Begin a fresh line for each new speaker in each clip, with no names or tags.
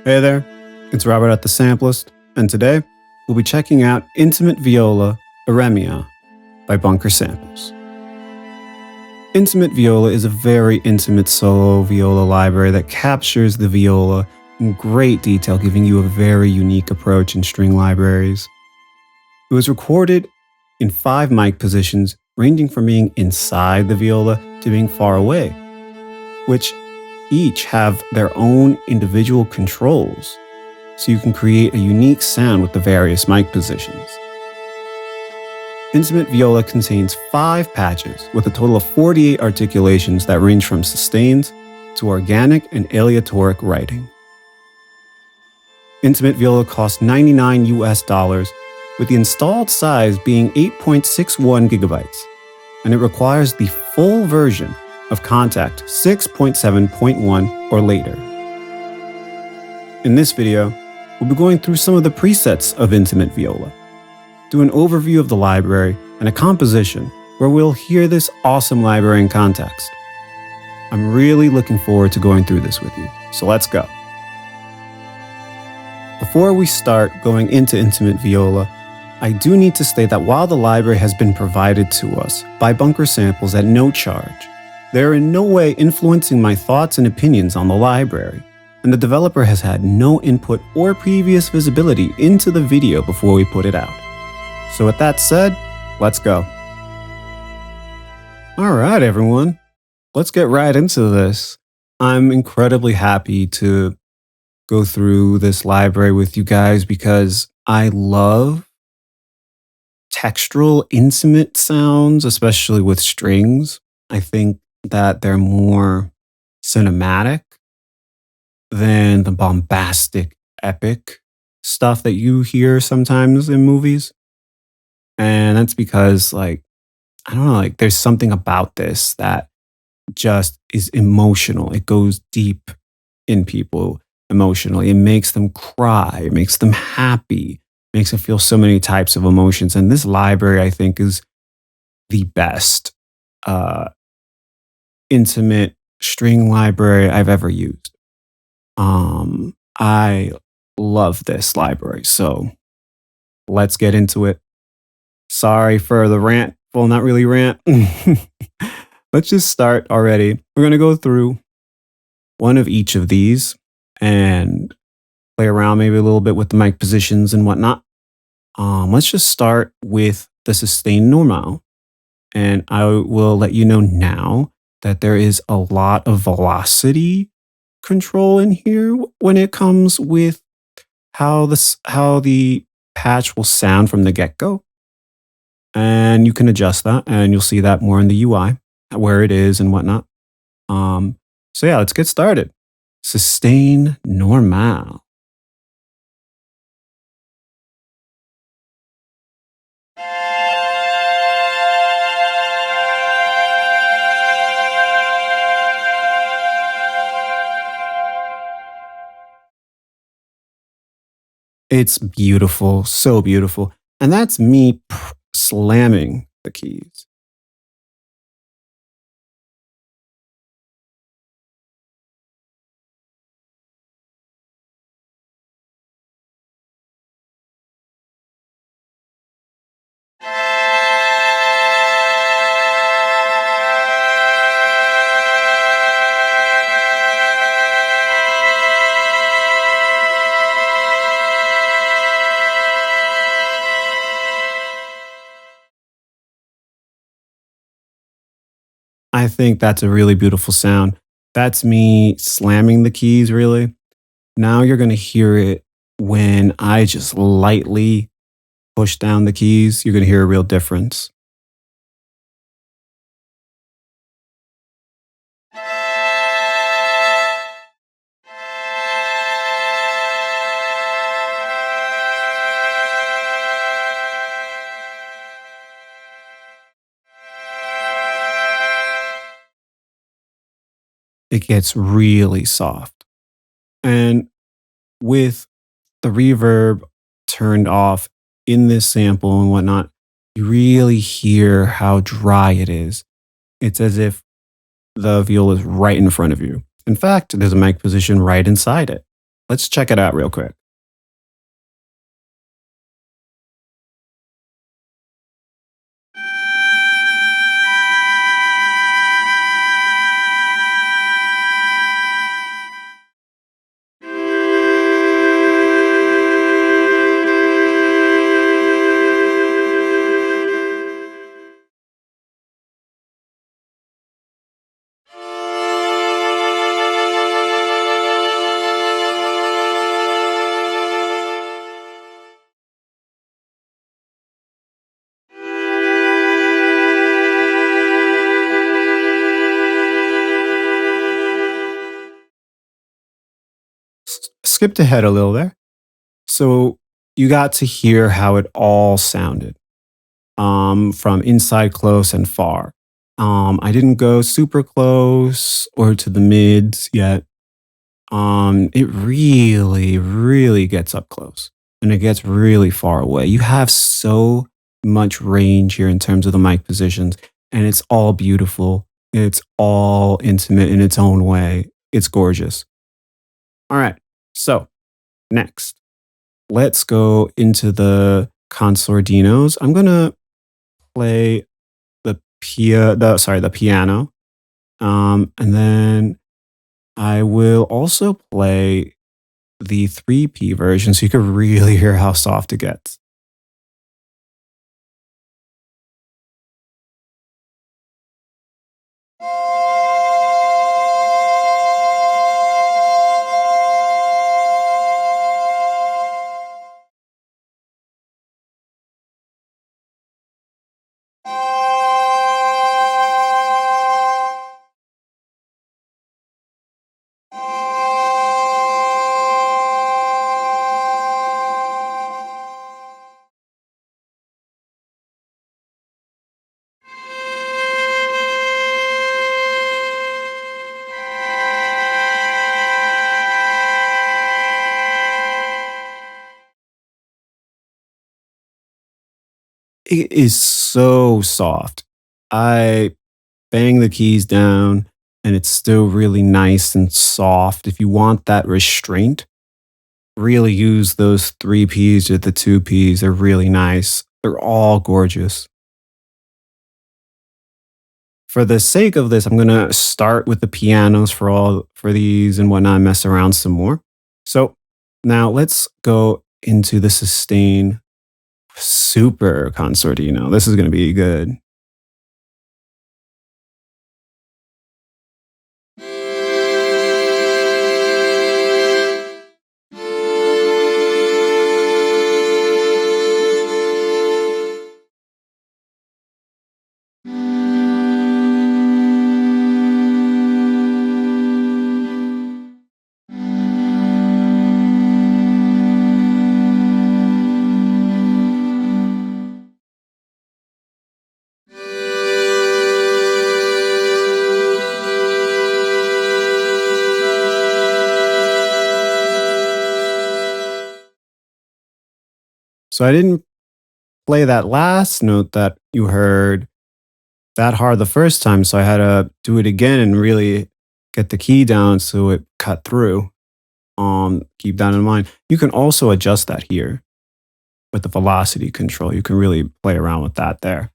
Hey there, it's Robert at the Sampleist, and today we'll be checking out Intimate Viola, Iremia by Bunker Samples. Intimate Viola is a very intimate solo viola library that captures the viola in great detail, giving you a very unique approach in string libraries. It was recorded in 5 mic positions, ranging from being inside the viola to being far away, which each have their own individual controls, so you can create a unique sound with the various mic positions. Intimate Viola contains 5 patches with a total of 48 articulations that range from sustains to organic and aleatoric writing. Intimate Viola costs $99 US, with the installed size being 8.61 gigabytes, and it requires the full version of Contact 6.7.1 or later. In this video, we'll be going through some of the presets of Intimate Viola, do an overview of the library, and a composition where we'll hear this awesome library in context. I'm really looking forward to going through this with you, so let's go. Before we start going into Intimate Viola, I do need to state that while the library has been provided to us by Bunker Samples at no charge, they are in no way influencing my thoughts and opinions on the library, and the developer has had no input or previous visibility into the video before we put it out. So with that said, let's go. Alright everyone, let's get right into this. I'm incredibly happy to go through this library with you guys because I love textural, intimate sounds, especially with strings. I think that they're more cinematic than the bombastic, epic stuff that you hear sometimes in movies. And that's because, I don't know, there's something about this that just is emotional. It goes deep in people emotionally. It makes them cry. It makes them happy. It makes them feel so many types of emotions. And this library, I think, is the best intimate string library I've ever used. I love this library, so let's get into it. Sorry for the rant. Well, not really rant. Let's just start already. We're going to go through one of each of these and play around maybe a little bit with the mic positions and whatnot. Let's just start with the sustain normal. And I will let you know now that there is a lot of velocity control in here when it comes with how the patch will sound from the get-go. And you can adjust that, and you'll see that more in the UI, where it is and whatnot. So yeah, let's get started. Sustain normal. It's beautiful, so beautiful. And that's me slamming the keys. I think that's a really beautiful sound. That's me slamming the keys, really. Now you're going to hear it when I just lightly push down the keys. You're going to hear a real difference. It gets really soft. And with the reverb turned off in this sample and whatnot, you really hear how dry it is. It's as if the viola is right in front of you. In fact, there's a mic position right inside it. Let's check it out real quick. Skipped ahead a little there. So you got to hear how it all sounded, from inside close and far. I didn't go super close or to the mids yet. It really, really gets up close and it gets really far away. You have so much range here in terms of the mic positions, and it's all beautiful. It's all intimate in its own way. It's gorgeous. All right. So next, let's go into the consordinos. I'm gonna play the piano, and then I will also play the 3P version so you can really hear how soft it gets. It is so soft. I bang the keys down and it's still really nice and soft. If you want that restraint, really use those 3Ps or the 2Ps. They're really nice. They're all gorgeous. For the sake of this, I'm gonna start with the pianos for these and whatnot, mess around some more. So now let's go into the sustain super concertino. This is gonna be good. So I didn't play that last note that you heard that hard the first time, so I had to do it again and really get the key down so it cut through. Keep that in mind. You can also adjust that here with the velocity control. You can really play around with that there.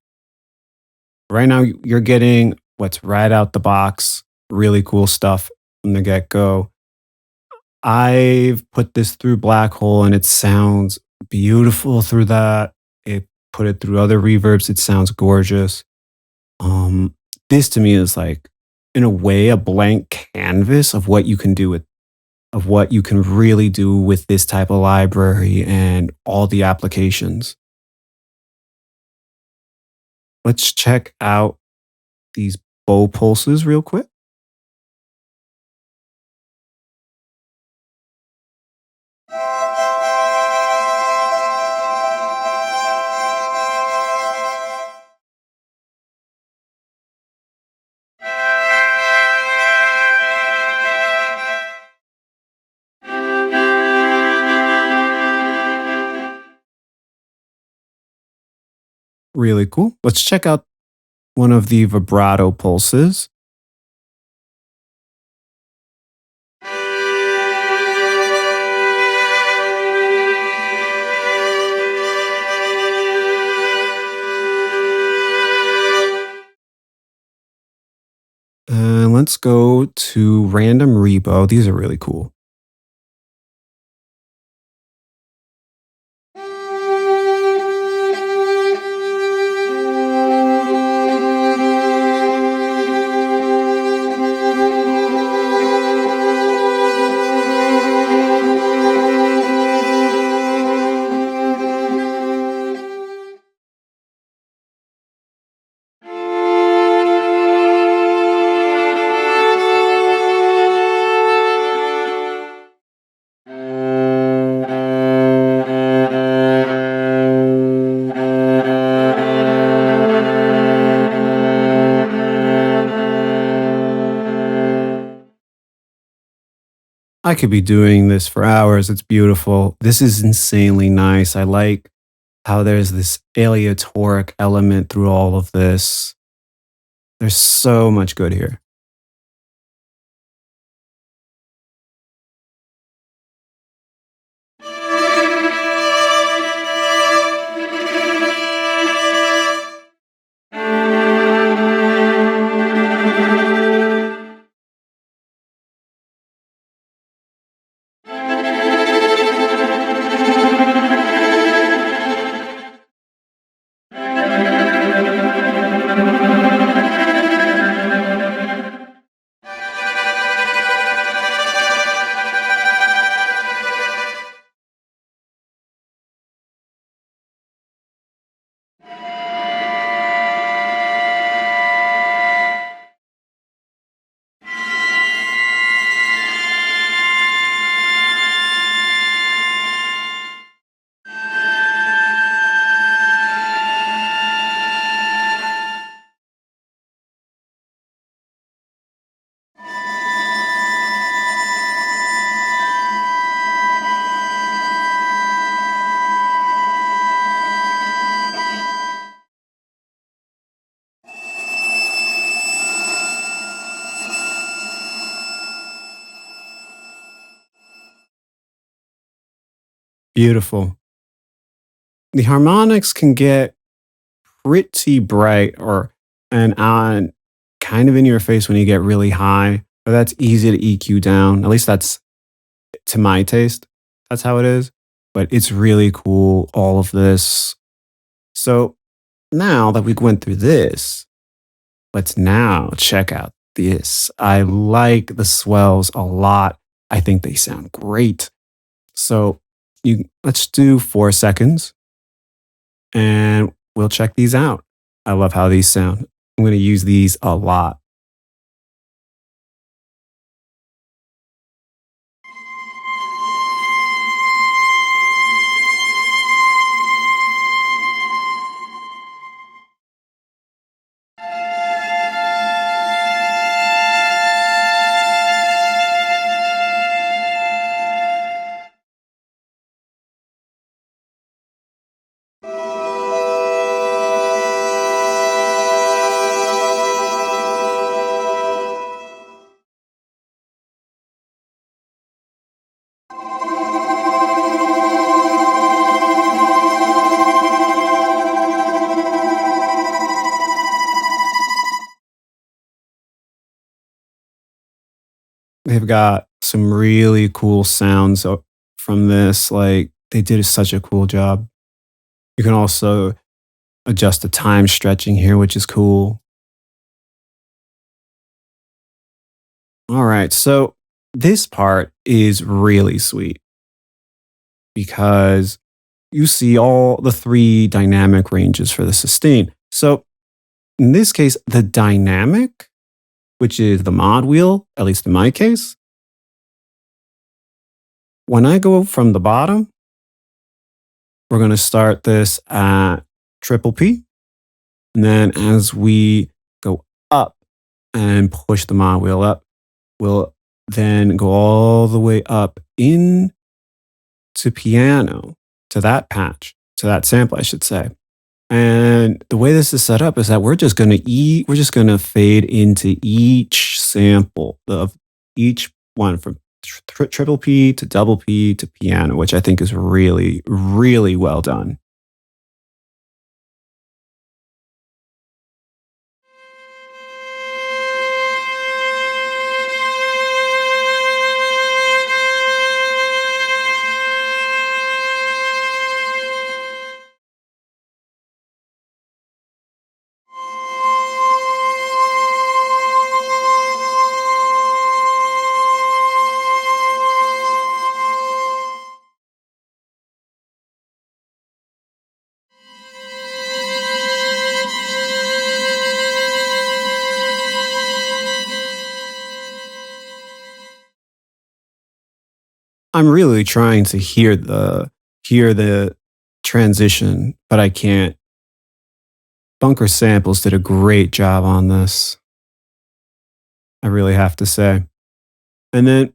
Right now, you're getting what's right out the box. Really cool stuff from the get go. I've put this through Black Hole and it sounds beautiful through that. It put it through other reverbs. It sounds gorgeous. Um, this to me is like, in a way, a blank canvas of what you can do with, of what you can really do with this type of library and all the applications. Let's check out these bow pulses real quick. Really cool. Let's check out one of the vibrato pulses. let's go to random repo. These are really cool. I could be doing this for hours. It's beautiful. This is insanely nice. I like how there's this aleatoric element through all of this. There's so much good here. Beautiful. The harmonics can get pretty bright or and on kind of in your face when you get really high, but that's easy to EQ down. At least that's to my taste. That's how it is. But it's really cool, all of this. So now that we went through this, let's now check out this. I like the swells a lot. I think they sound great. So you let's do 4 seconds and we'll check these out. I love how these sound. I'm going to use these a lot. They've got some really cool sounds from this. Like they did such a cool job. You can also adjust the time stretching here, which is cool. All right. So this part is really sweet because you see all the three dynamic ranges for the sustain. So in this case, the dynamic, which is the mod wheel, at least in my case, when I go from the bottom, we're going to start this at triple P. And then as we go up and push the mod wheel up, we'll then go all the way up in to piano, to that patch, to that sample, I should say. And the way this is set up is that we're just gonna fade into each sample of each one from triple P to double P to piano, which I think is really, really well done. I'm really trying to hear the transition, but I can't. Bunker Samples did a great job on this. I really have to say. And then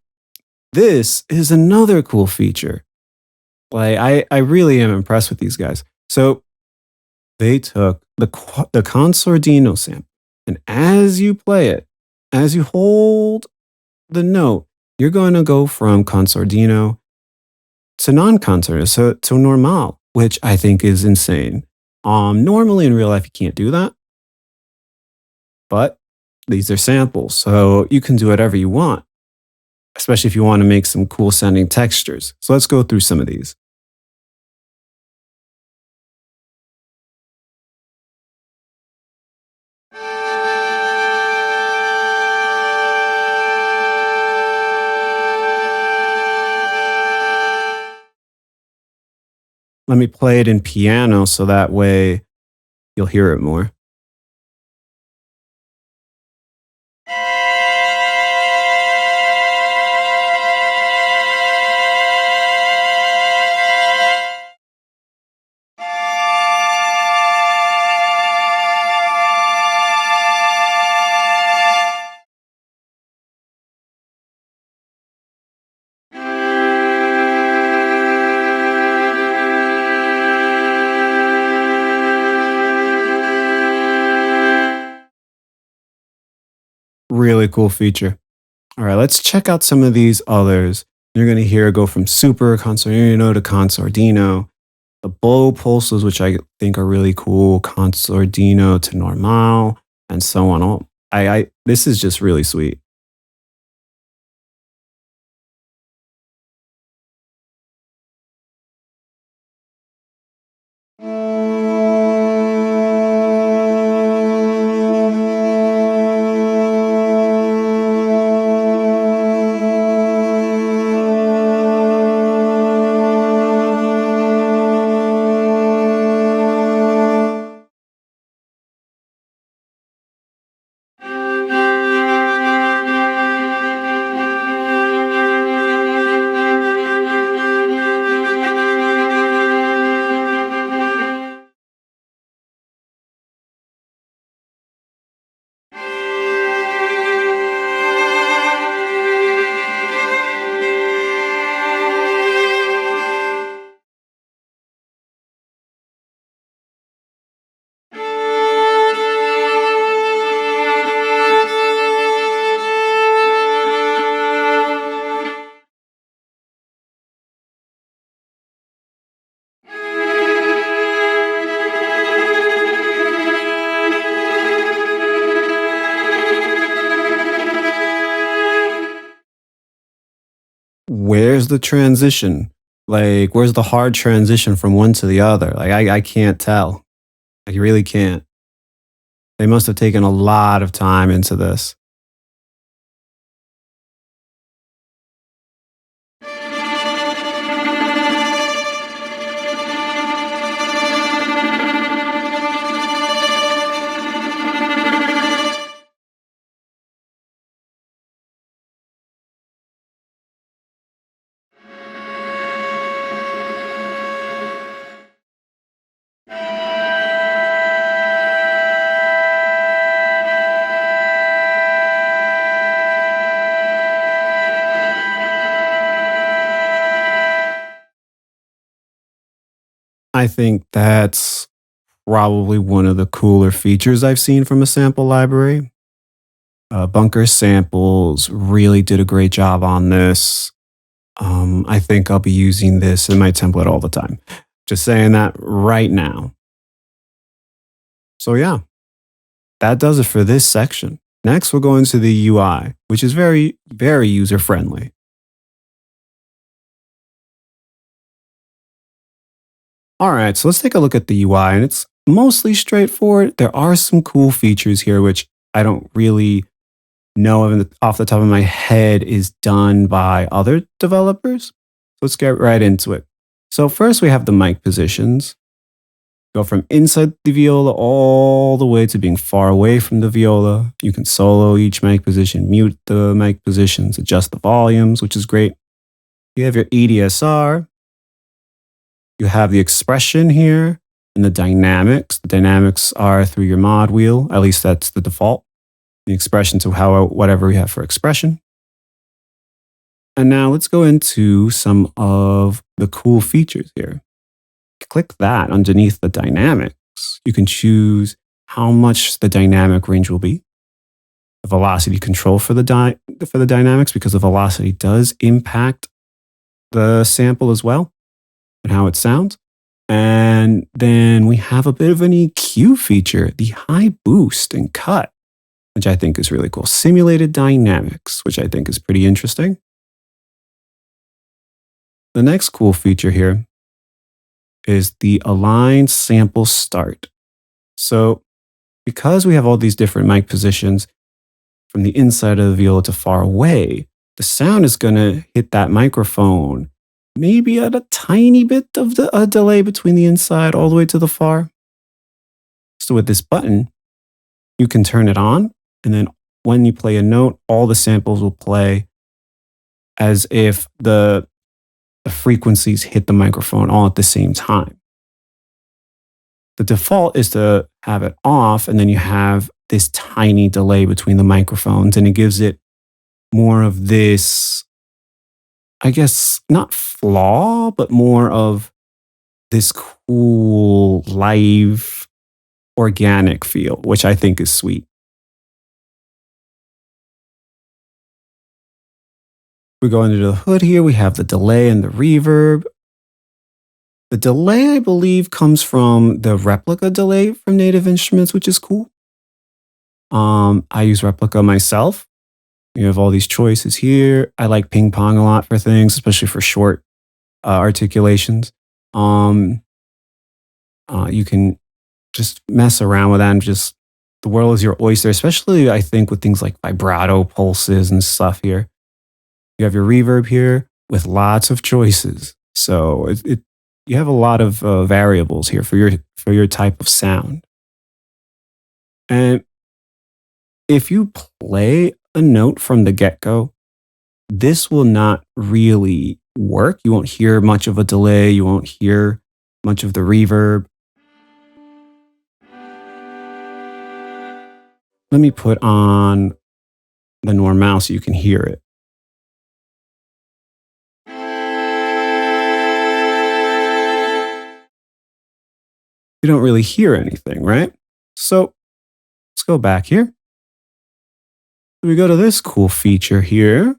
this is another cool feature. Like I really am impressed with these guys. So they took the consordino sample, and as you play it, as you hold the note, you're going to go from consordino to non-consordino, so to normal, which I think is insane. Normally in real life you can't do that, but these are samples, so you can do whatever you want, especially if you want to make some cool sounding textures. So let's go through some of these. Let me play it in piano so that way you'll hear it more. Really cool feature. All right, let's check out some of these others. You're going to hear it go from super consordino to consordino. The bow pulses, which I think are really cool, consordino to normal, and so on. This is just really sweet. Where's the transition? Like, where's the hard transition from one to the other? Like, I can't tell. I really can't. They must have taken a lot of time into this. I think that's probably one of the cooler features I've seen from a sample library. Bunker Samples really did a great job on this. I think I'll be using this in my template all the time. Just saying that right now. So, yeah, that does it for this section. Next, we'll go into the UI, which is very, very user friendly. All right, so let's take a look at the UI, and it's mostly straightforward. There are some cool features here, which I don't really know off the top of my head is done by other developers. Let's get right into it. So first we have the mic positions. Go from inside the viola all the way to being far away from the viola. You can solo each mic position, mute the mic positions, adjust the volumes, which is great. You have your EDSR, you have the expression here, and the dynamics. The dynamics are through your mod wheel, at least that's the default. The expression to whatever we have for expression. And now let's go into some of the cool features here. Click that underneath the dynamics. You can choose how much the dynamic range will be. The velocity control for the dynamics, because the velocity does impact the sample as well and how it sounds. And then we have a bit of an EQ feature, the high boost and cut, which I think is really cool. Simulated dynamics, which I think is pretty interesting. The next cool feature here is the aligned sample start. So because we have all these different mic positions from the inside of the viola to far away, the sound is going to hit that microphone maybe at a tiny bit of a delay between the inside all the way to the far. So with this button, you can turn it on, and then when you play a note, all the samples will play as if the frequencies hit the microphone all at the same time. The default is to have it off, and then you have this tiny delay between the microphones, and it gives it more of this, I guess, not flaw, but more of this cool, live, organic feel, which I think is sweet. We go into the hood here, we have the delay and the reverb. The delay, I believe, comes from the replica delay from Native Instruments, which is cool. I use replica myself. You have all these choices here. I like ping pong a lot for things, especially for short articulations. You can just mess around with that, and just the world is your oyster, especially I think with things like vibrato pulses and stuff here. You have your reverb here with lots of choices. So you have a lot of variables here for your type of sound. And if you play a note from the get-go, this will not really work. You won't hear much of a delay. You won't hear much of the reverb. Let me put on the normal so you can hear it. You don't really hear anything, right? So let's go back here. We go to this cool feature here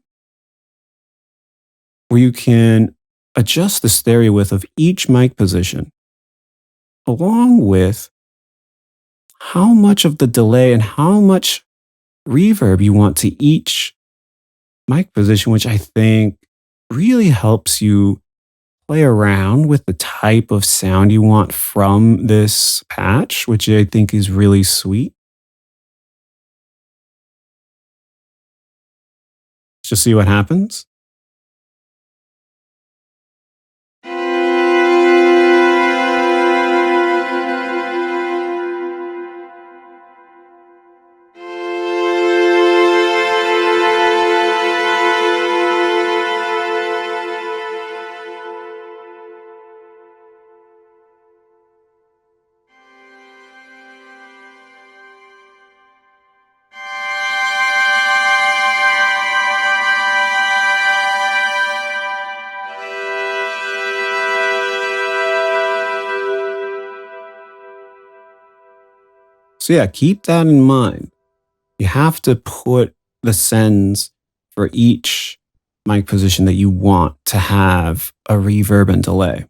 where you can adjust the stereo width of each mic position along with how much of the delay and how much reverb you want to each mic position, which I think really helps you play around with the type of sound you want from this patch, which I think is really sweet. Let's just see what happens. So yeah, keep that in mind. You have to put the sends for each mic position that you want to have a reverb and delay.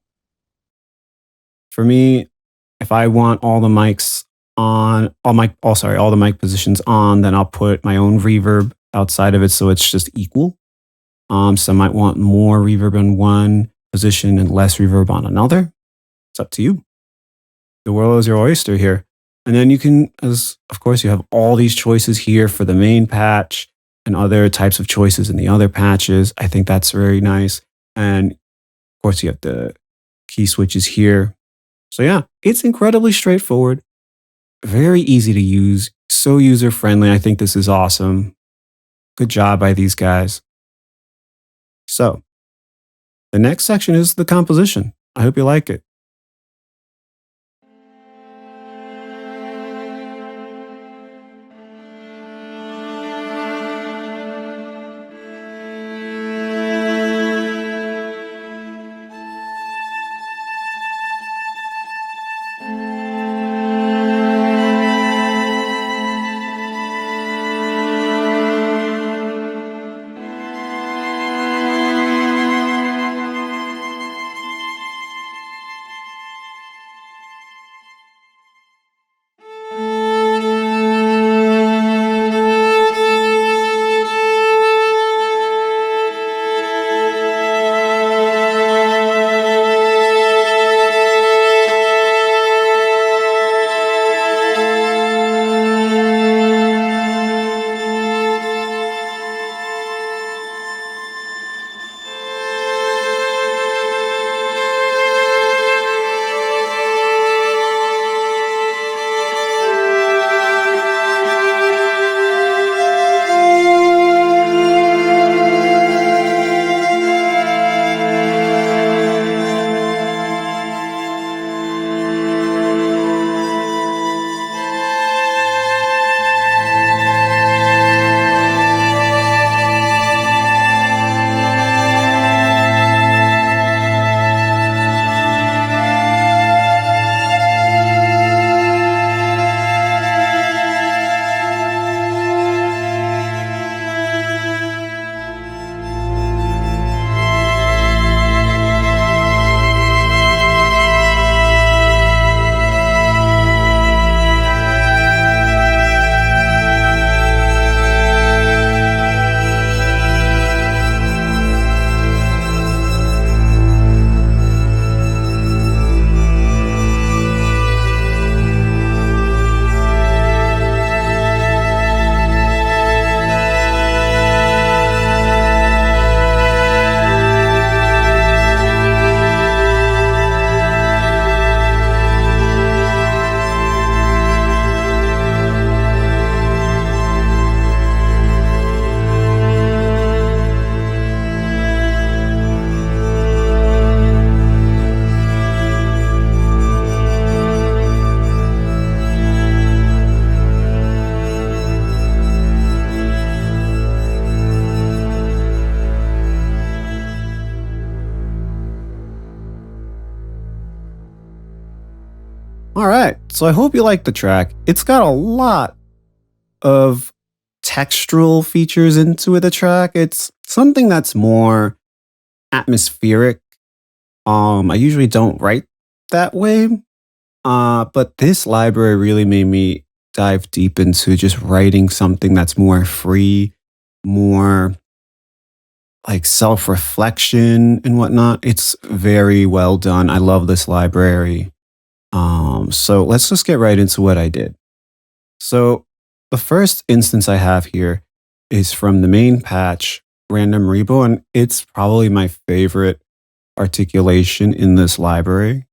For me, if I want all the mics on, all the mic positions on, then I'll put my own reverb outside of it so it's just equal. Some might want more reverb on one position and less reverb on another. It's up to you. The world is your oyster here. And then you can, of course, you have all these choices here for the main patch and other types of choices in the other patches. I think that's very nice. And of course, you have the key switches here. So yeah, it's incredibly straightforward, very easy to use, so user-friendly. I think this is awesome. Good job by these guys. So The next section is the composition. I hope you like it. All right. So I hope you like the track. It's got a lot of textural features into the track. It's something that's more atmospheric. I usually don't write that way. But this library really made me dive deep into just writing something that's more free, more like self-reflection and whatnot. It's very well done. I love this library. So let's just get right into what I did. So the first instance I have here is from the main patch, Random Rebo, and it's probably my favorite articulation in this library.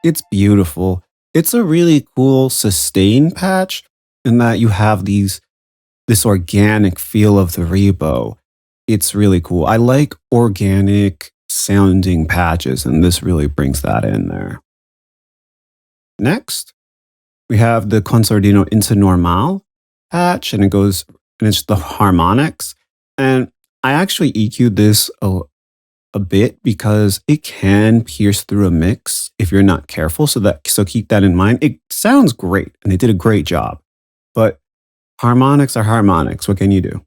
It's beautiful. It's a really cool sustain patch in that you have this organic feel of the rebo. It's really cool. I like organic sounding patches, and this really brings that in there. Next, we have the Concertino into Normal patch, and it's the harmonics. And I actually EQ'd this a bit because it can pierce through a mix if you're not careful. So keep that in mind. It sounds great, and they did a great job. But harmonics are harmonics. What can you do?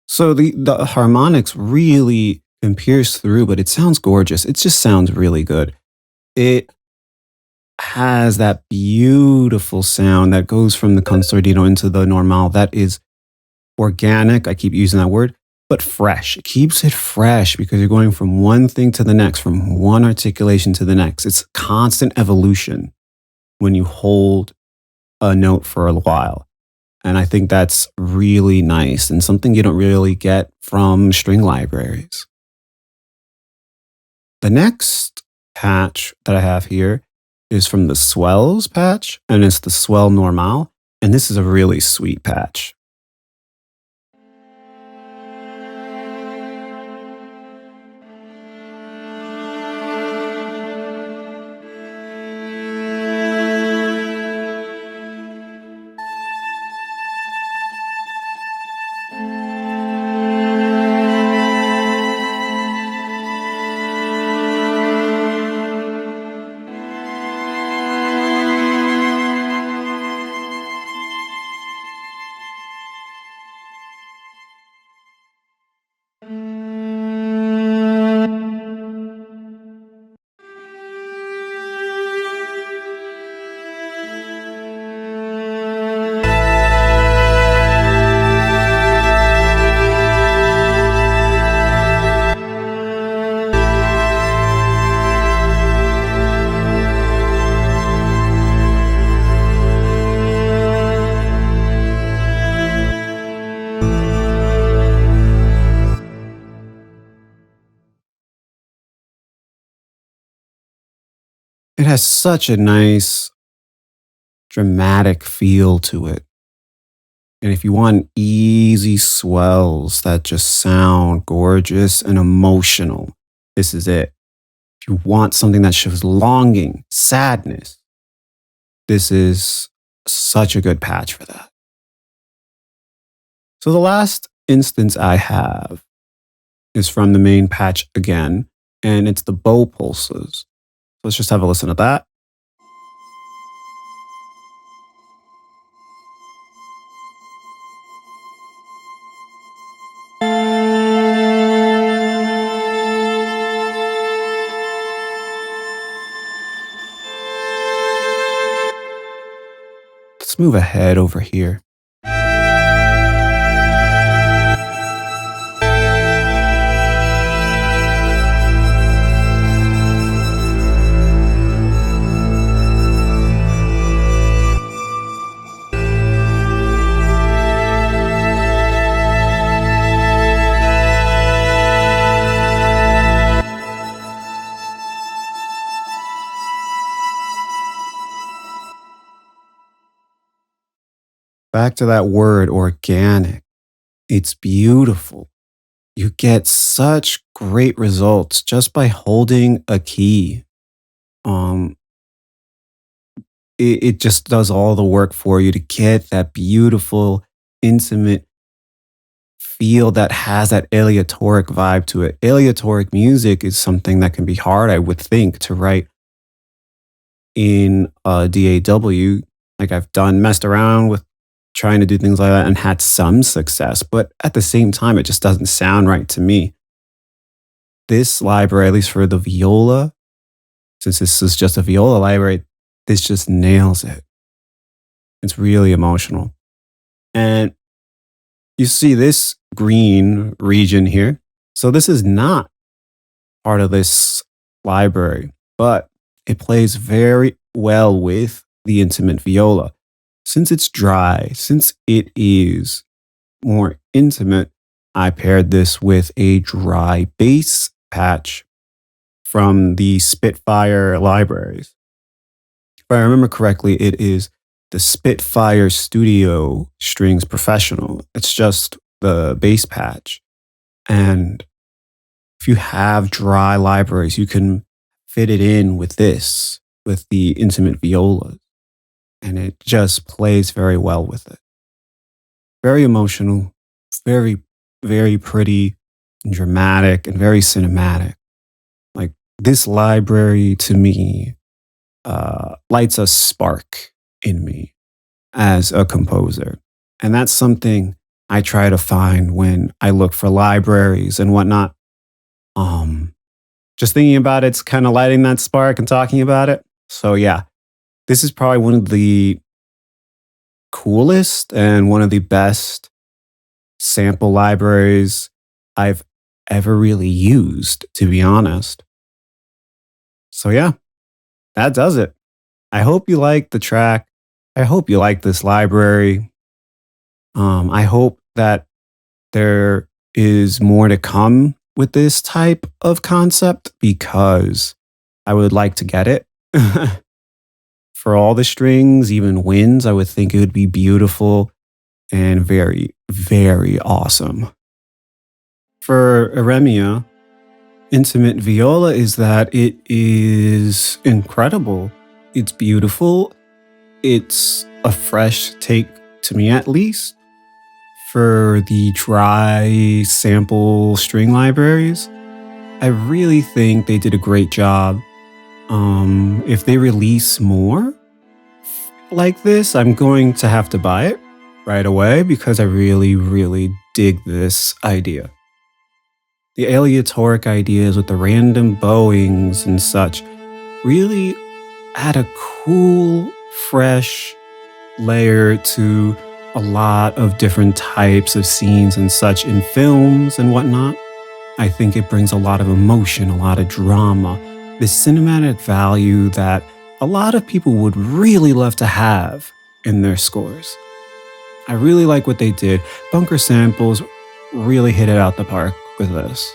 So the harmonics really can pierce through, but it sounds gorgeous. It just sounds really good. It has that beautiful sound that goes from the concertino into the normal. That is organic. I keep using that word, but fresh. It keeps it fresh because you're going from one thing to the next, from one articulation to the next. It's constant evolution when you hold a note for a while. And I think that's really nice and something you don't really get from string libraries. The next patch that I have here is from the swells patch, and it's the swell normal. And this is a really sweet patch. It has such a nice dramatic feel to it. And if you want easy swells that just sound gorgeous and emotional, this is it. If you want something that shows longing, sadness, this is such a good patch for that. So the last instance I have is from the main patch again, and it's the bow pulses. Let's just have a listen to that. Let's move ahead over here. Back to that word, organic. It's beautiful. You get such great results just by holding a key. Um, it just does all the work for you to get that beautiful, intimate feel that has that aleatoric vibe to it. Aleatoric music is something that can be hard, I would think, to write in a DAW. Like I've messed around with trying to do things like that and had some success, but at the same time, it just doesn't sound right to me. This library, at least for the viola, since this is just a viola library, this just nails it. It's really emotional. And you see this green region here. So this is not part of this library, but it plays very well with the intimate viola. Since it's dry, since it is more intimate, I paired this with a dry bass patch from the Spitfire libraries. If I remember correctly, it is the Spitfire Studio Strings Professional. It's just the bass patch. And if you have dry libraries, you can fit it in with this, with the intimate violas. And it just plays very well with it. Very emotional, very, very pretty, and dramatic, and very cinematic. Like this library to me lights a spark in me as a composer. And that's something I try to find when I look for libraries and whatnot. Um, just thinking about it's kind of lighting that spark and talking about it. So yeah, this is probably one of the coolest and one of the best sample libraries I've ever really used, to be honest. So yeah, that does it. I hope you like the track. I hope you like this library. I hope that there is more to come with this type of concept because I would like to get it. For all the strings, even winds, I would think it would be beautiful and very, very awesome. For Iremia, Intimate Viola is that it is incredible. It's beautiful. It's a fresh take, to me at least, for the dry sample string libraries. I really think they did a great job. If they release more like this, I'm going to have to buy it right away because I really, really dig this idea. The aleatoric ideas with the random bowings and such really add a cool, fresh layer to a lot of different types of scenes and such in films and whatnot. I think it brings a lot of emotion, a lot of drama, this cinematic value that a lot of people would really love to have in their scores. I really like what they did. Bunker Samples really hit it out the park with this.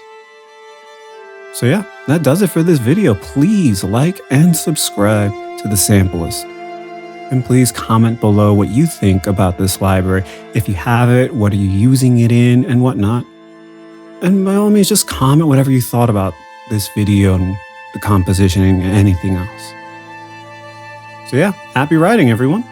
So yeah, that does it for this video. Please like and subscribe to the Sampleist. And please comment below what you think about this library. If you have it, what are you using it in and whatnot. And by all means, just comment whatever you thought about this video and the composition and anything else. So yeah, happy writing, everyone.